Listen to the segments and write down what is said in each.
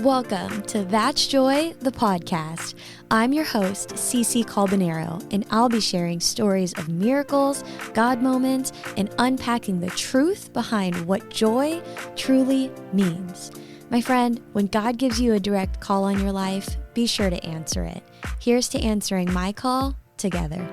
Welcome to That's Joy, the podcast. I'm your host, Cece Calbanero, and I'll be sharing stories of miracles, God moments, and unpacking the truth behind what joy truly means. My friend, when God gives you a direct call on your life, be sure to answer it. Here's to answering my call together.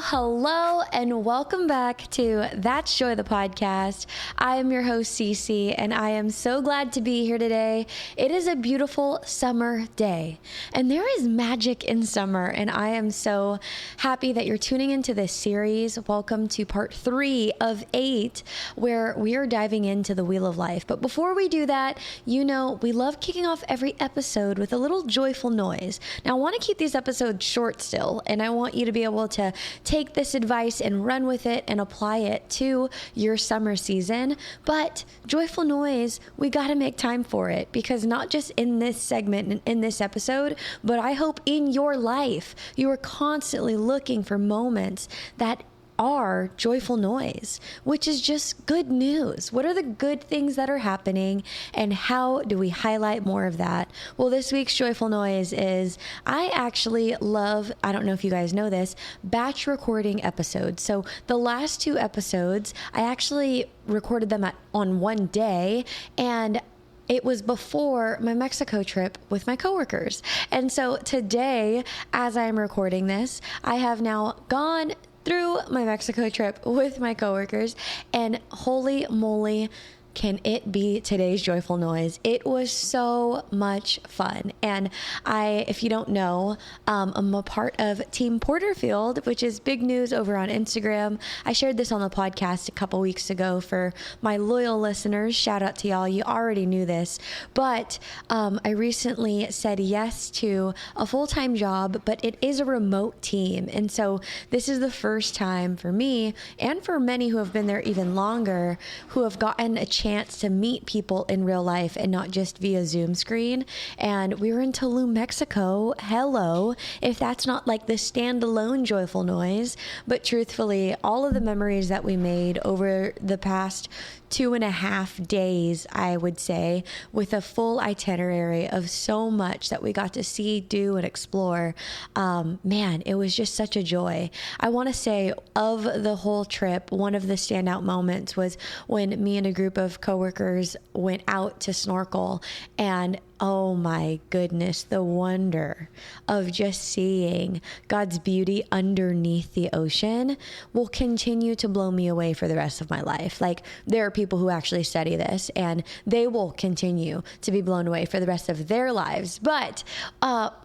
Hello, and welcome back to That's Joy, the podcast. I am your host, Cece, and I am so glad to be here today. It is a beautiful summer day, and there is magic in summer, and I am so happy that you're tuning into this series. Welcome to part 3 of 8, where we are diving into the Wheel of Life. But before we do that, you know, we love kicking off every episode with a little joyful noise. Now, I want to keep these episodes short still, and I want you to be able to take this advice and run with it and apply it to your summer season. But joyful noise, we got to make time for it, because not just in this segment and in this episode, but I hope in your life, you are constantly looking for moments that are joyful noise, which is just good news. What are the good things that are happening, and how do we highlight more of that? Well, this week's joyful noise is, I actually love, I don't know if you guys know this, batch recording episodes. So the last 2 episodes, I actually recorded them on one day, and it was before my Mexico trip with my coworkers. And so today, as I'm recording this, I have now gone through my Mexico trip with my coworkers, and holy moly, can it be today's joyful noise? It was so much fun. And if you don't know, I'm a part of Team Porterfield, which is big news over on Instagram. I shared this on the podcast a couple weeks ago for my loyal listeners. Shout out to y'all. You already knew this, but I recently said yes to a full-time job, but it is a remote team. And so this is the first time for me, and for many who have been there even longer, who have gotten a chance to meet people in real life and not just via Zoom screen. And we were in Tulum, Mexico. Hello, if that's not like the standalone joyful noise. But truthfully, all of the memories that we made over the past 2.5 days, I would say, with a full itinerary of so much that we got to see, do, and explore. Man, it was just such a joy. I want to say, of the whole trip, one of the standout moments was when me and a group of coworkers went out to snorkel, and oh my goodness, the wonder of just seeing God's beauty underneath the ocean will continue to blow me away for the rest of my life. Like, there are people who actually study this, and they will continue to be blown away for the rest of their lives. But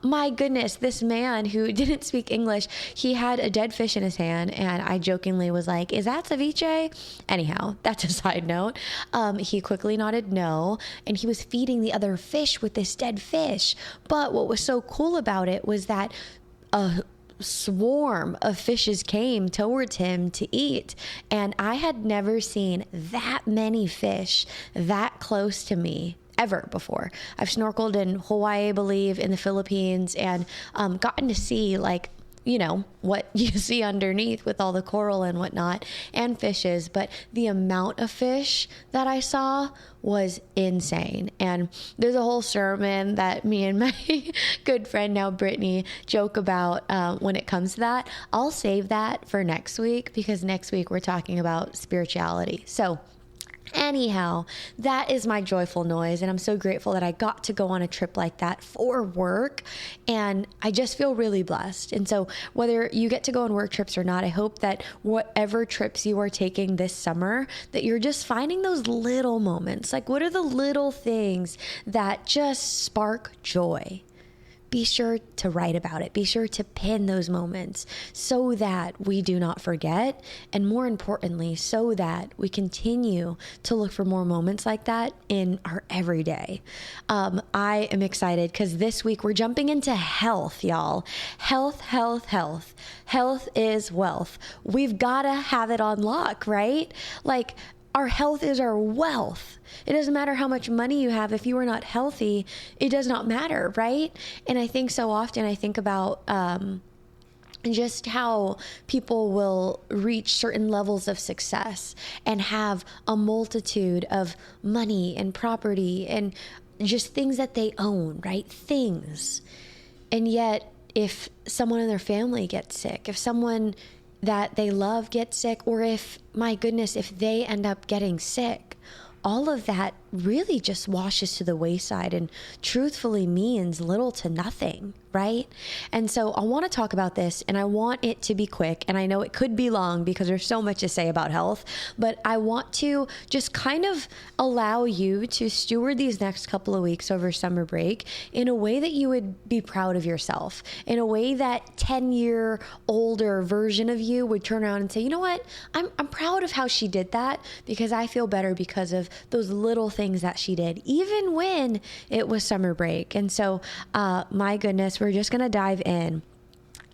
my goodness, this man who didn't speak English, he had a dead fish in his hand, and I jokingly was like, "Is that ceviche?" Anyhow, that's a side note. He quickly nodded no, and he was feeding the other fish with this dead fish. But what was so cool about it was that a swarm of fishes came towards him to eat, and I had never seen that many fish that close to me ever before. I've snorkeled in Hawaii, I believe, in the Philippines, and gotten to see, like, you know, what you see underneath with all the coral and whatnot and fishes. But the amount of fish that I saw was insane. And there's a whole sermon that me and my good friend now, Brittany, joke about when it comes to that. I'll save that for next week, because next week we're talking about spirituality. So anyhow, that is my joyful noise, and I'm so grateful that I got to go on a trip like that for work, and I just feel really blessed. And so whether you get to go on work trips or not, I hope that whatever trips you are taking this summer, that you're just finding those little moments. Like, what are the little things that just spark joy? Be sure to write about it. Be sure to pin those moments so that we do not forget. And more importantly, so that we continue to look for more moments like that in our everyday. I am excited because this week we're jumping into health, y'all. Health. Health is wealth. We've got to have it on lock, right? Like, our health is our wealth. It doesn't matter how much money you have. If you are not healthy, it does not matter, right? And I think so often I think about just how people will reach certain levels of success and have a multitude of money and property and just things that they own, right? Things. And yet, if someone in their family gets sick, if someone that they love gets sick, or if, my goodness, if they end up getting sick, all of that really just washes to the wayside and truthfully means little to nothing, right? And so I want to talk about this, and I want it to be quick, and I know it could be long because there's so much to say about health, but I want to just kind of allow you to steward these next couple of weeks over summer break in a way that you would be proud of yourself, in a way that 10-year older version of you would turn around and say, you know what, I'm proud of how she did that because I feel better because of those little things that she did, even when it was summer break. And so, my goodness, we're just going to dive in.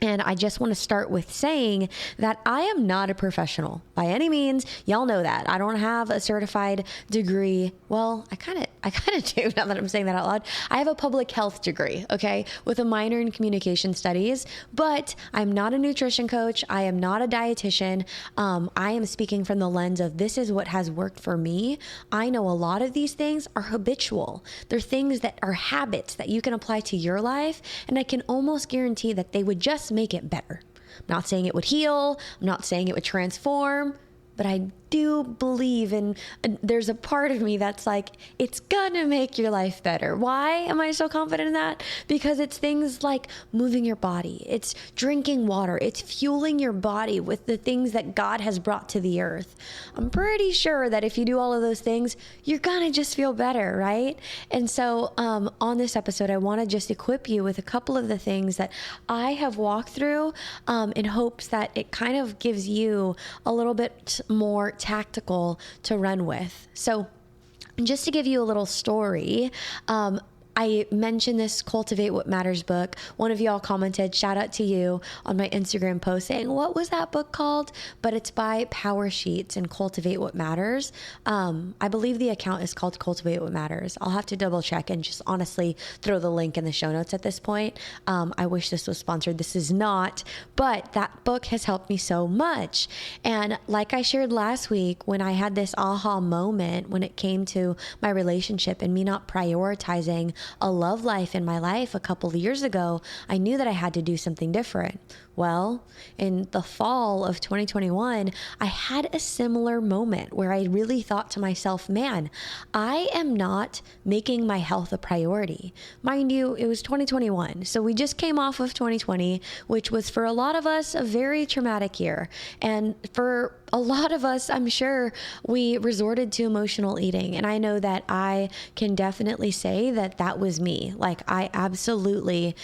And I just want to start with saying that I am not a professional by any means. Y'all know that. I don't have a certified degree. Well, I kind of do now that I'm saying that out loud. I have a public health degree, okay, with a minor in communication studies, but I'm not a nutrition coach. I am not a dietitian. I am speaking from the lens of this is what has worked for me. I know a lot of these things are habitual. They're things that are habits that you can apply to your life, and I can almost guarantee that they would just make it better. I'm not saying it would heal. I'm not saying it would transform, but I do believe in, there's a part of me that's like, it's gonna make your life better. Why am I so confident in that? Because it's things like moving your body, it's drinking water, it's fueling your body with the things that God has brought to the earth. I'm pretty sure that if you do all of those things, you're gonna just feel better, right? And so on this episode, I wanna just equip you with a couple of the things that I have walked through in hopes that it kind of gives you a little bit more tactical to run with. So just to give you a little story, I mentioned this Cultivate What Matters book. One of y'all commented, shout out to you, on my Instagram post saying, what was that book called? But it's by Power Sheets and Cultivate What Matters. I believe the account is called Cultivate What Matters. I'll have to double check and just honestly throw the link in the show notes at this point. I wish this was sponsored. This is not, but that book has helped me so much. And like I shared last week, when I had this aha moment when it came to my relationship and me not prioritizing a love life in my life a couple of years ago, I knew that I had to do something different. Well, in the fall of 2021, I had a similar moment where I really thought to myself, man, I am not making my health a priority. Mind you, it was 2021. So we just came off of 2020, which was for a lot of us a very traumatic year. And for a lot of us, I'm sure we resorted to emotional eating. And I know that I can definitely say that that was me. Like, I absolutely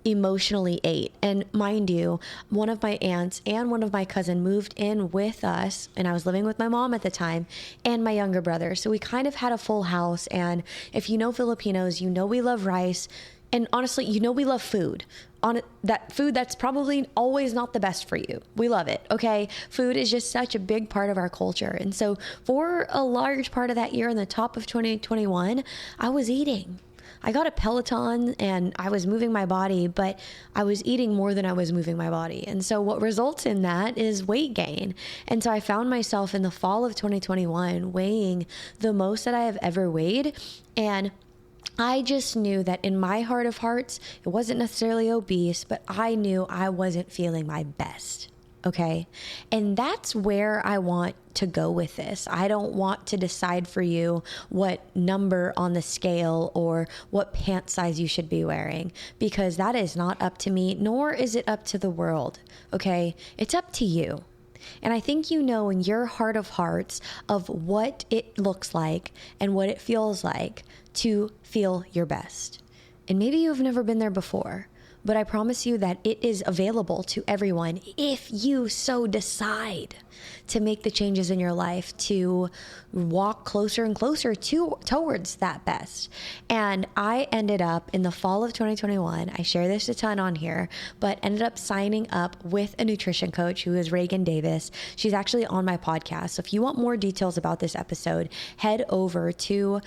emotionally ate. And mind you, one of my aunts and one of my cousin moved in with us, and I was living with my mom at the time and my younger brother. So we kind of had a full house. And if you know Filipinos, you know we love rice. And honestly, you know we love food. That food that's probably always not the best for you. We love it, okay? Food is just such a big part of our culture. And so for a large part of that year, in the top of 2021, I was eating. I got a Peloton and I was moving my body, but I was eating more than I was moving my body. And so what results in that is weight gain. And so I found myself in the fall of 2021 weighing the most that I have ever weighed. And I just knew that in my heart of hearts, it wasn't necessarily obese, but I knew I wasn't feeling my best. Okay. And that's where I want to go with this. I don't want to decide for you what number on the scale or what pant size you should be wearing, because that is not up to me, nor is it up to the world. Okay. It's up to you. And I think you know in your heart of hearts of what it looks like and what it feels like to feel your best. And maybe you've never been there before, but I promise you that it is available to everyone if you so decide to make the changes in your life to walk closer and closer towards that best. And I ended up in the fall of 2021, I share this a ton on here, but ended up signing up with a nutrition coach who is Reagan Davis. She's actually on my podcast. So if you want more details about this episode, head over to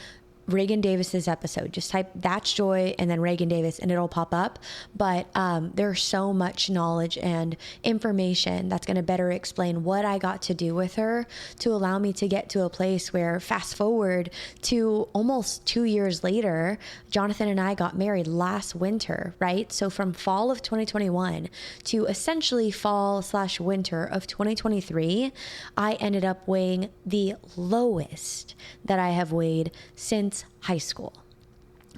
Reagan Davis's episode. Just type That's Joy and then Reagan Davis and it'll pop up. But there's so much knowledge and information that's going to better explain what I got to do with her to allow me to get to a place where, fast forward to almost 2 years later, Jonathan and I got married last winter, right? So from fall of 2021 to essentially fall/winter of 2023, I ended up weighing the lowest that I have weighed since high school.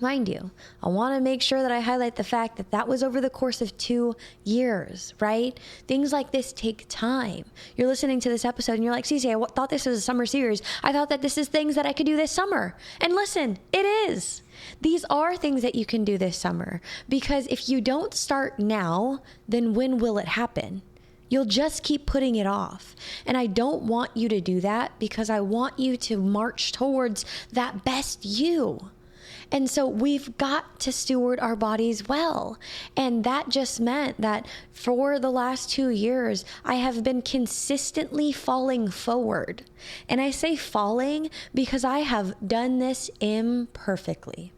Mind you, I want to make sure that I highlight the fact that that was over the course of 2 years, right? Things like this take time. You're listening to this episode and you're like, Cece, I thought this was a summer series. I thought that this is things that I could do this summer. And listen, it is. These are things that you can do this summer, because if you don't start now, then when will it happen? You'll just keep putting it off. And I don't want you to do that, because I want you to march towards that best you. And so we've got to steward our bodies well. And that just meant that for the last 2 years, I have been consistently falling forward. And I say falling because I have done this imperfectly.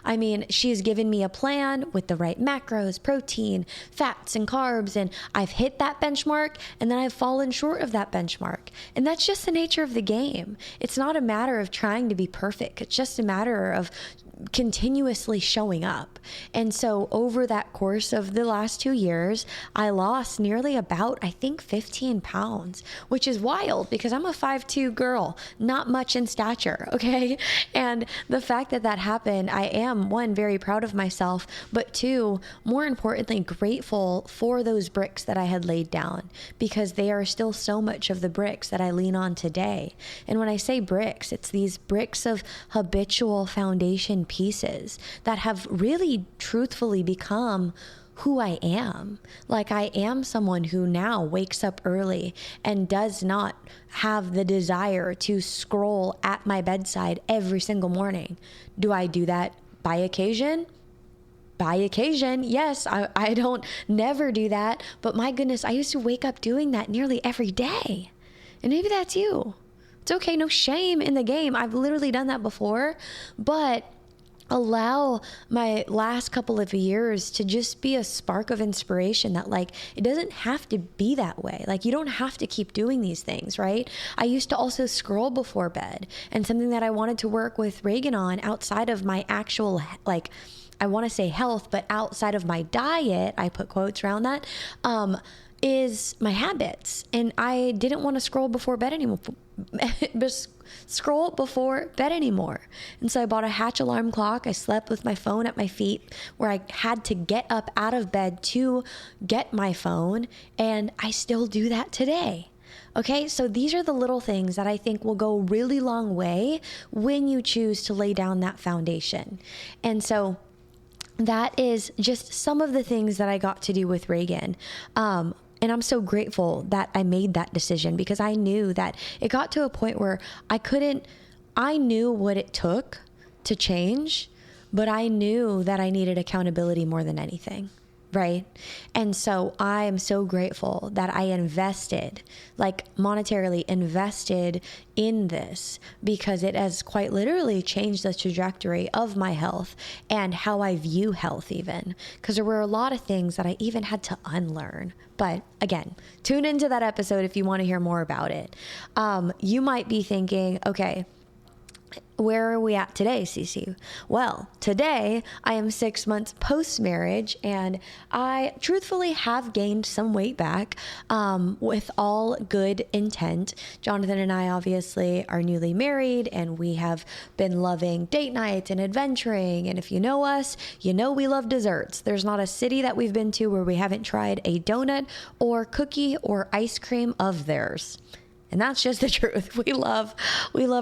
I mean, she's given me a plan with the right macros, protein, fats, and carbs, and I've hit that benchmark, and then I've fallen short of that benchmark. And that's just the nature of the game. It's not a matter of trying to be perfect. It's just a matter of continuously showing up. And so over that course of the last 2 years, I lost nearly about, I think, 15 pounds, which is wild because I'm a 5'2" girl, not much in stature, okay? And the fact that that happened, I am, one, very proud of myself, but two, more importantly, grateful for those bricks that I had laid down, because they are still so much of the bricks that I lean on today. And when I say bricks, it's these bricks of habitual foundation pieces that have really truthfully become who I am. Like, I am someone who now wakes up early and does not have the desire to scroll at my bedside every single morning. Do I do that by occasion? By occasion, yes. I don't never do that, but my goodness, I used to wake up doing that nearly every day. And maybe that's you. It's okay, no shame in the game. I've literally done that before, but allow my last couple of years to just be a spark of inspiration that, like, it doesn't have to be that way. Like, you don't have to keep doing these things, right? I used to also scroll before bed, and something that I wanted to work with Reagan on outside of my actual, like, I want to say health, but outside of my diet, I put quotes around that, is my habits. And I didn't want to scroll before bed anymore. And so I bought a Hatch alarm clock. I slept with my phone at my feet, where I had to get up out of bed to get my phone. And I still do that today. Okay, so these are the little things that I think will go a really long way when you choose to lay down that foundation. And so that is just some of the things that I got to do with Reagan. And I'm so grateful that I made that decision, because I knew that it got to a point where I knew what it took to change, but I knew that I needed accountability more than anything. Right? And so I am so grateful that I invested, like monetarily invested in this, because it has quite literally changed the trajectory of my health and how I view health even. Because there were a lot of things that I even had to unlearn. But again, tune into that episode if you want to hear more about it. You might be thinking, okay, where are we at today, Cece? Well, today I am 6 months post-marriage, and I truthfully have gained some weight back with all good intent. Jonathan and I obviously are newly married, and we have been loving date nights and adventuring. And if you know us, you know we love desserts. There's not a city that we've been to where we haven't tried a donut or cookie or ice cream of theirs. And that's just the truth. We love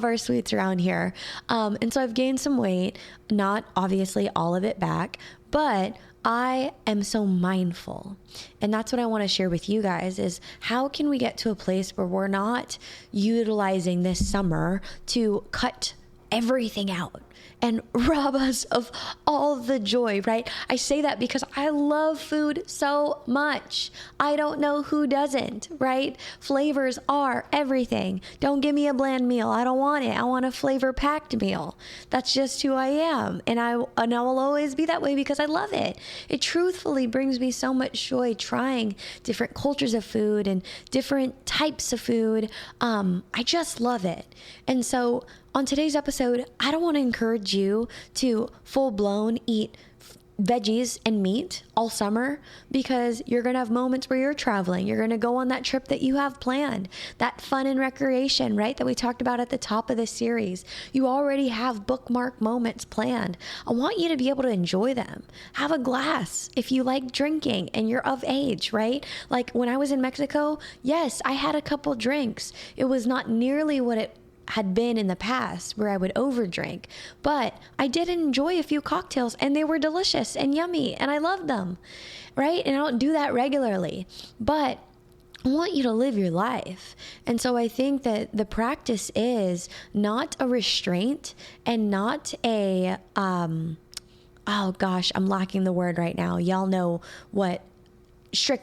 our sweets around here. And so I've gained some weight, not obviously all of it back, but I am so mindful. And that's what I want to share with you guys is, how can we get to a place where we're not utilizing this summer to cut everything out and rob us of all the joy, right? I say that because I love food so much. I don't know who doesn't, right? Flavors are everything. Don't give me a bland meal. I don't want it. I want a flavor-packed meal. That's just who I am. And I will always be that way because I love it. It truthfully brings me so much joy trying different cultures of food and different types of food. I just love it. And so on today's episode, I don't want to encourage you to full-blown eat veggies and meat all summer, because you're going to have moments where you're traveling. You're going to go on that trip that you have planned, that fun and recreation, right? That we talked about at the top of this series. You already have bookmark moments planned. I want you to be able to enjoy them. Have a glass if you like drinking and you're of age, right? Like when I was in Mexico, yes, I had a couple drinks. It was not nearly what it had been in the past where I would overdrink, but I did enjoy a few cocktails and they were delicious and yummy and I loved them, right? And I don't do that regularly, but I want you to live your life. And so I think that the practice is not a restraint and not a, oh gosh, I'm lacking the word right now. Y'all know what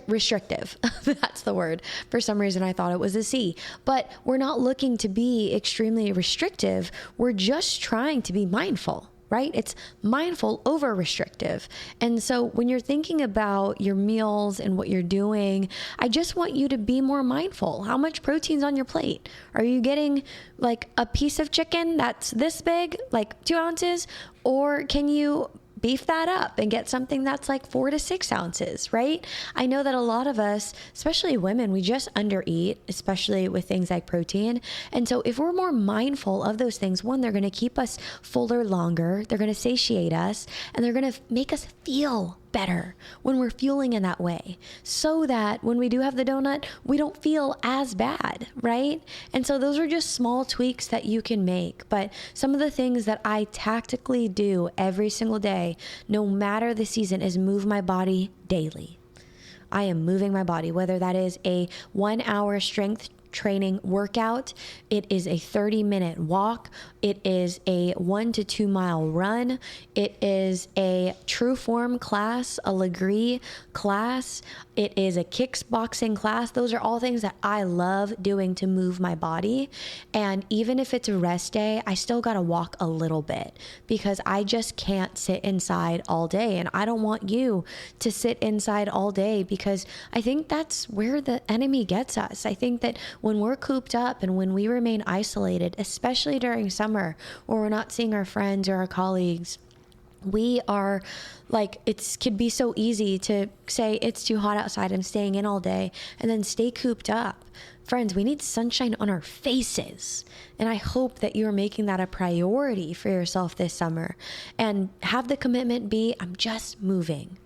restrictive. That's the word. For some reason, I thought it was a C. But we're not looking to be extremely restrictive. We're just trying to be mindful, right? It's mindful over restrictive. And so when you're thinking about your meals and what you're doing, I just want you to be more mindful. How much protein's on your plate? Are you getting like a piece of chicken that's this big, like 2 ounces? Or can you beef that up and get something that's like 4 to 6 ounces, right? I know that a lot of us, especially women, we just undereat, especially with things like protein. And so if we're more mindful of those things, one, they're going to keep us fuller longer, they're going to satiate us, and they're going to make us feel better when we're fueling in that way, so that when we do have the donut, we don't feel as bad, right? And so those are just small tweaks that you can make. But some of the things that I tactically do every single day, no matter the season, is move my body daily. I am moving my body, whether that is a 1 hour strength training workout, it is a 30-minute walk, it is a 1 to 2 mile run, it is a true form class, a Legree class, it is a kickboxing class. Those are all things that I love doing to move my body. And even if it's a rest day, I still got to walk a little bit because I just can't sit inside all day. And I don't want you to sit inside all day, because I think that's where the enemy gets us. I think that when we're cooped up and when we remain isolated, especially during summer or we're not seeing our friends or our colleagues, we are like, it could be so easy to say it's too hot outside, I'm staying in all day, and then stay cooped up. Friends, we need sunshine on our faces. And I hope that you're making that a priority for yourself this summer, and have the commitment be, I'm just moving.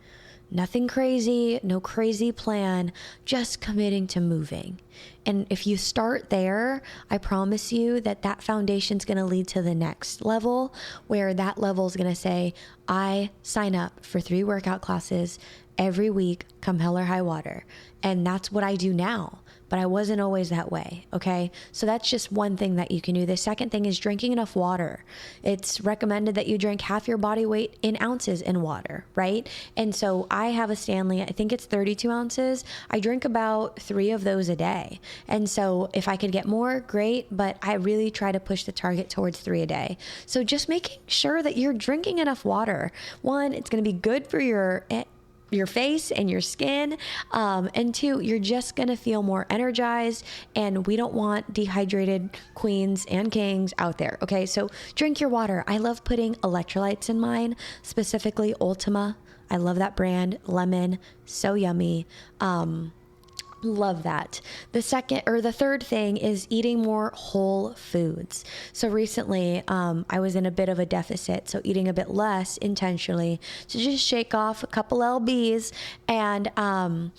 Nothing crazy, no crazy plan, just committing to moving. And if you start there, I promise you that that foundation is going to lead to the next level, where that level is going to say, I sign up for 3 workout classes every week, come hell or high water. And that's what I do now. But I wasn't always that way, okay? So that's just one thing that you can do. The second thing is drinking enough water. It's recommended that you drink half your body weight in ounces in water, right? And so I have a Stanley, I think it's 32 ounces. I drink about 3 of those a day. And so if I could get more, great, but I really try to push the target towards 3 a day. So just making sure that you're drinking enough water. One, it's going to be good for your face and your skin. And 2, you're just going to feel more energized, and we don't want dehydrated queens and kings out there. Okay. So drink your water. I love putting electrolytes in mine, specifically Ultima. I love that brand. Lemon, so yummy. Love that. The third thing is eating more whole foods. So recently, I was in a bit of a deficit, so eating a bit less intentionally to just shake off a couple lbs, and I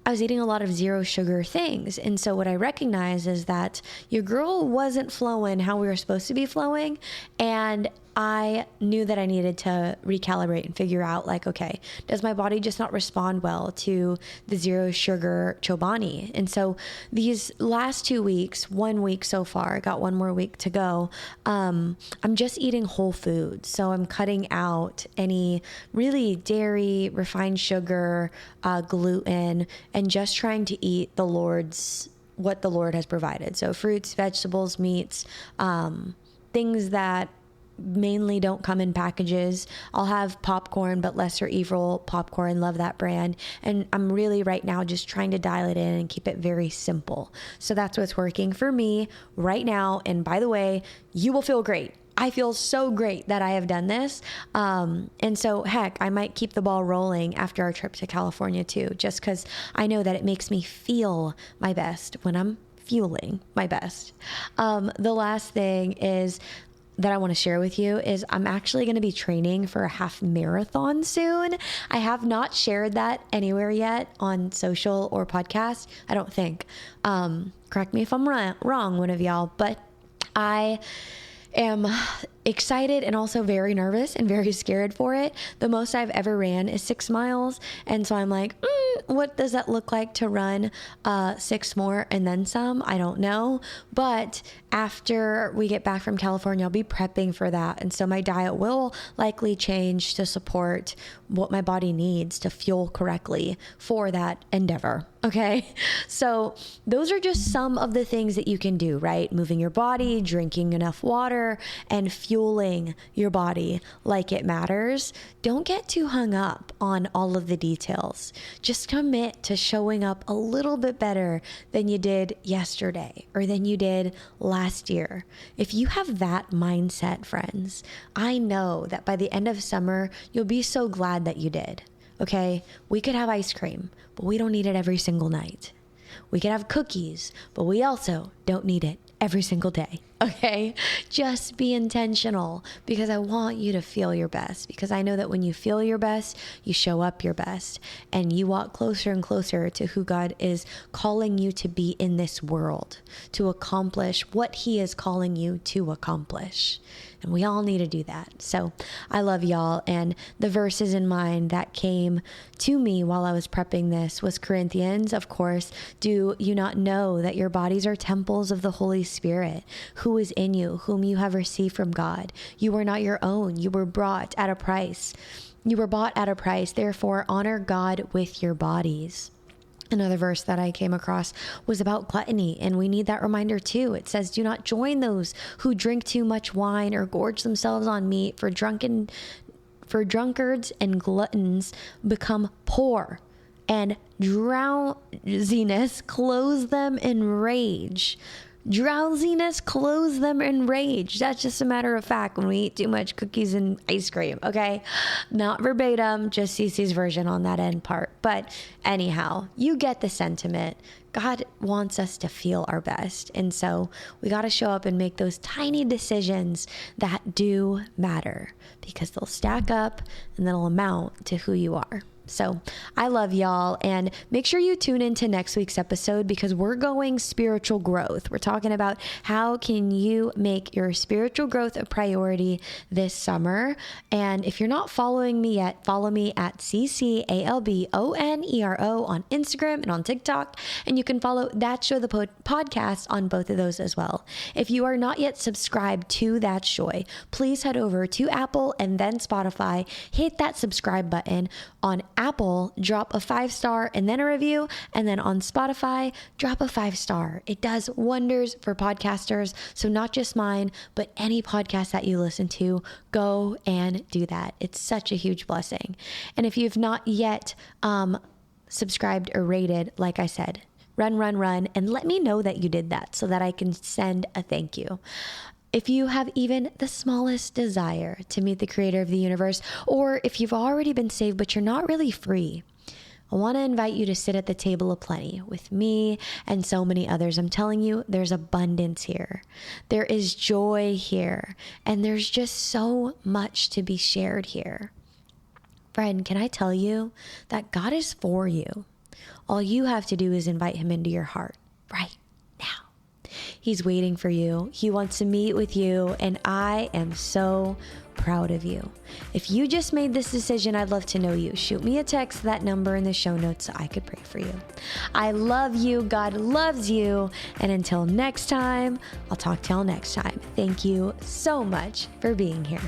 was eating a lot of 0 sugar things. And so what I recognized is that your girl wasn't flowing how we were supposed to be flowing, and I knew that I needed to recalibrate and figure out like, okay, does my body just not respond well to the zero sugar Chobani? And so these last 2 weeks, 1 week so far, I got one more week to go. I'm just eating whole foods. So I'm cutting out any really dairy, refined sugar, gluten, and just trying to eat what the Lord has provided. So fruits, vegetables, meats, things that mainly don't come in packages. I'll have popcorn, but lesser evil popcorn. Love that brand. And I'm really right now just trying to dial it in and keep it very simple. So that's what's working for me right now. And by the way, you will feel great. I feel so great that I have done this. And so heck, I might keep the ball rolling after our trip to California too, just because I know that it makes me feel my best when I'm fueling my best. The last thing is that I want to share with you is I'm actually going to be training for a half marathon soon. I have not shared that anywhere yet on social or podcast. I don't think. Correct me if I'm wrong, one of y'all, but I am excited and also very nervous and very scared for it. The most I've ever ran is 6 miles. And so I'm like, what does that look like to run 6 more and then some? I don't know. But after we get back from California, I'll be prepping for that. And so my diet will likely change to support what my body needs to fuel correctly for that endeavor. Okay. So those are just some of the things that you can do, right? Moving your body, drinking enough water, and fueling your body like it matters. Don't get too hung up on all of the details. Just commit to showing up a little bit better than you did yesterday or than you did last year. If you have that mindset, friends, I know that by the end of summer, you'll be so glad that you did. Okay, we could have ice cream, but we don't need it every single night. We could have cookies, but we also don't need it every single day. Okay, just be intentional because I want you to feel your best, because I know that when you feel your best, you show up your best and you walk closer and closer to who God is calling you to be in this world, to accomplish what He is calling you to accomplish. And we all need to do that. So I love y'all. And the verses in mind that came to me while I was prepping this was Corinthians, of course. Do you not know that your bodies are temples of the Holy Spirit, who is in you, whom you have received from God? You are not your own. You were bought at a price. You were bought at a price. Therefore, honor God with your bodies. Another verse that I came across was about gluttony, and we need that reminder too. It says, do not join those who drink too much wine or gorge themselves on meat, for drunkards and gluttons become poor, and drowsiness clothes them in rage. Drowsiness clothes them in rage. That's just a matter of fact when we eat too much cookies and ice cream, okay? Not verbatim, just Cece's version on that end part. But anyhow, you get the sentiment. God wants us to feel our best. And so we got to show up and make those tiny decisions that do matter, because they'll stack up and they'll amount to who you are. So I love y'all, and make sure you tune into next week's episode because we're going spiritual growth. We're talking about how can you make your spiritual growth a priority this summer. And if you're not following me yet, follow me at CCALBONERO on Instagram and on TikTok. And you can follow That Show the podcast on both of those as well. If you are not yet subscribed to That Show, please head over to Apple and then Spotify. Hit that subscribe button. On Apple, drop a 5-star and then a review. And then on Spotify, drop a 5-star. It does wonders for podcasters. So not just mine, but any podcast that you listen to, go and do that. It's such a huge blessing. And if you've not yet subscribed or rated, like I said, run, and let me know that you did that so that I can send a thank you. If you have even the smallest desire to meet the creator of the universe, or if you've already been saved but you're not really free, I want to invite you to sit at the table of plenty with me and so many others. I'm telling you, there's abundance here. There is joy here. And there's just so much to be shared here. Friend, can I tell you that God is for you? All you have to do is invite Him into your heart right now. He's waiting for you. He wants to meet with you, and I am so proud of you. If you just made this decision, I'd love to know you. Shoot me a text to that number in the show notes so I could pray for you. I love you. God loves you. And until next time, I'll talk to y'all next time. Thank you so much for being here.